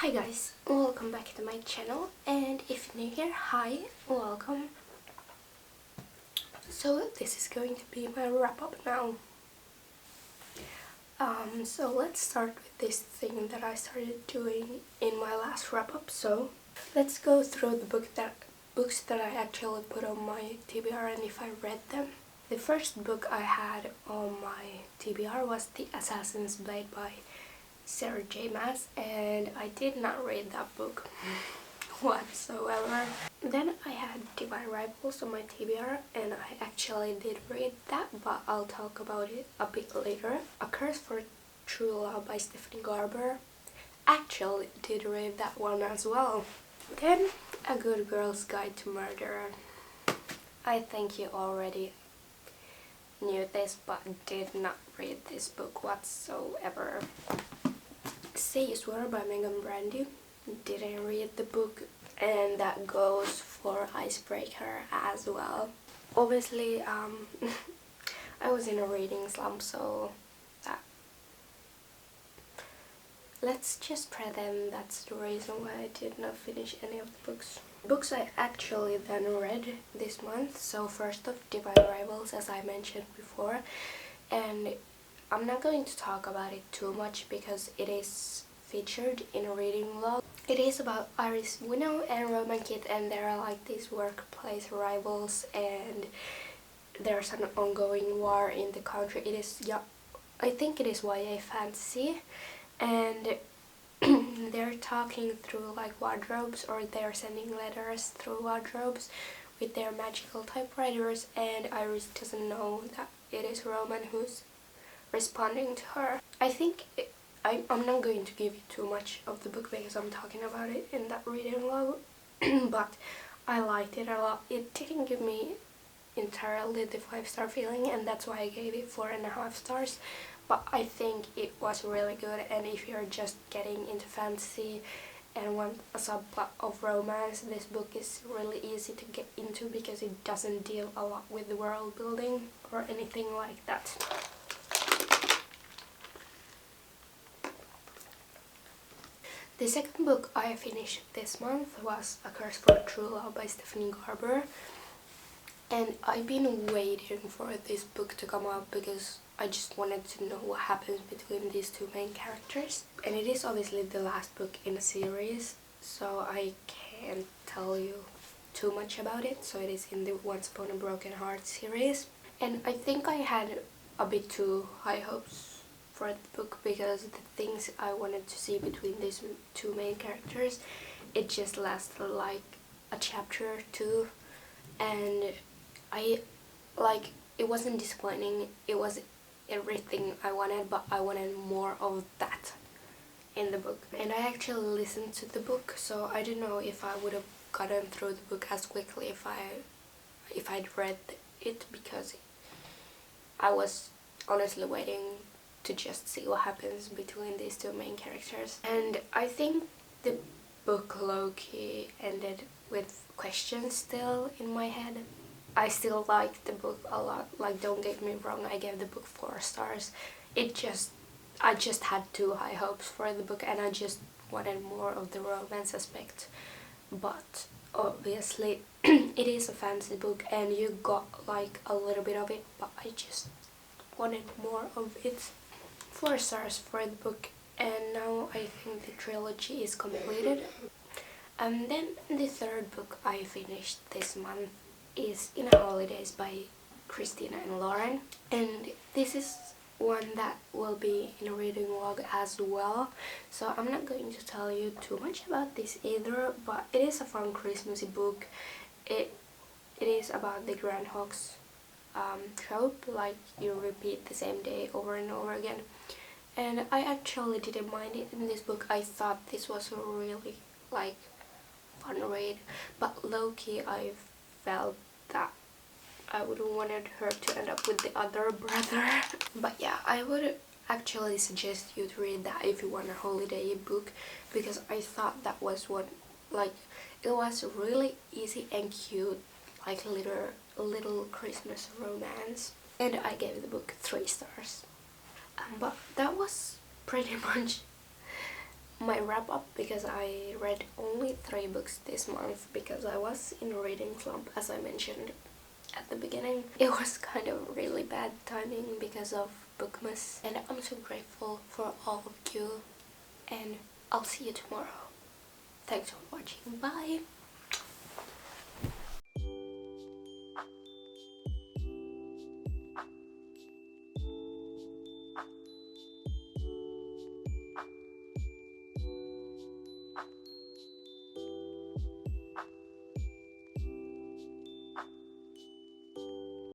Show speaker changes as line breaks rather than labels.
Hi guys, welcome back to my channel, and if you're new here, hi, welcome. So this is going to be my wrap up now. So let's start with this thing that I started doing in my last wrap up. So let's go through the books that I actually put on my TBR and if I read them. The first book I had on my TBR was The Assassin's Blade by Sarah J. Maas, and I did not read that book whatsoever. Then I had Divine Rivals on my TBR, and I actually did read that, but I'll talk about it a bit later. A Curse for True Love by Stephanie Garber. Actually did read that one as well. Then A Good Girl's Guide to Murder. I think you already knew this, but did not read this book whatsoever. Say You Swear by Megan Brandy. Didn't read the book, and that goes for Icebreaker as well. Obviously, I was in a reading slump, so let's just pretend that's the reason why I did not finish any of the books. Books I actually then read this month. So first off, Divine Rivals, as I mentioned before, and I'm not going to talk about it too much because it is featured in a reading vlog. It is about Iris Winnow and Roman Kit, and they're like these workplace rivals, and there's an ongoing war in the country. It is, yeah, I think it is YA fantasy, and they're talking through like wardrobes, or they're sending letters through wardrobes with their magical typewriters, and Iris doesn't know that it is Roman who's responding to her. I think I'm not going to give you too much of the book because I'm talking about it in that reading vlog, but I liked it a lot. It didn't give me entirely the 5-star feeling, and that's why I gave it 4.5 stars, but I think it was really good. And if you're just getting into fantasy and want a subplot of romance, this book is really easy to get into because it doesn't deal a lot with the world building or anything like that. The second book I finished this month was A Curse for True Love by Stephanie Garber, and I've been waiting for this book to come out because I just wanted to know what happens between these two main characters. And it is obviously the last book in a series, so I can't tell you too much about it. So it is in the Once Upon a Broken Heart series, and I think I had a bit too high hopes for the book because the things I wanted to see between these two main characters, it just lasted like a chapter or two, and it wasn't disappointing. It was everything I wanted, but I wanted more of that in the book. And I actually listened to the book, so I don't know if I would have gotten through the book as quickly if I'd read it, because I was honestly waiting to just see what happens between these two main characters. And I think the book low-key ended with questions still in my head. I still liked the book a lot, like, don't get me wrong, I gave the book 4 stars. I just had too high hopes for the book, and I just wanted more of the romance aspect. But obviously it is a fantasy book and you got like a little bit of it, but I just wanted more of it. 4 stars for the book, and now I think the trilogy is completed. And then the third book I finished this month is In Holidays by Christina and Lauren, and this is one that will be in a reading vlog as well, so I'm not going to tell you too much about this either, but it is a fun Christmassy book. It is about the Groundhog's trope, like you repeat the same day over and over again, and I actually didn't mind it in this book. I thought this was a really like fun read, but low-key I felt that I would have wanted her to end up with the other brother. But yeah, I would actually suggest you to read that if you want a holiday book, because I thought that was what, like, it was really easy and cute, like little Christmas romance, and I gave the book 3 stars. But that was pretty much my wrap up, because I read only 3 books this month because I was in a reading slump, as I mentioned at the beginning. It was kind of really bad timing because of bookmas, and I'm so grateful for all of you, and I'll see you tomorrow. Thanks for watching. Bye!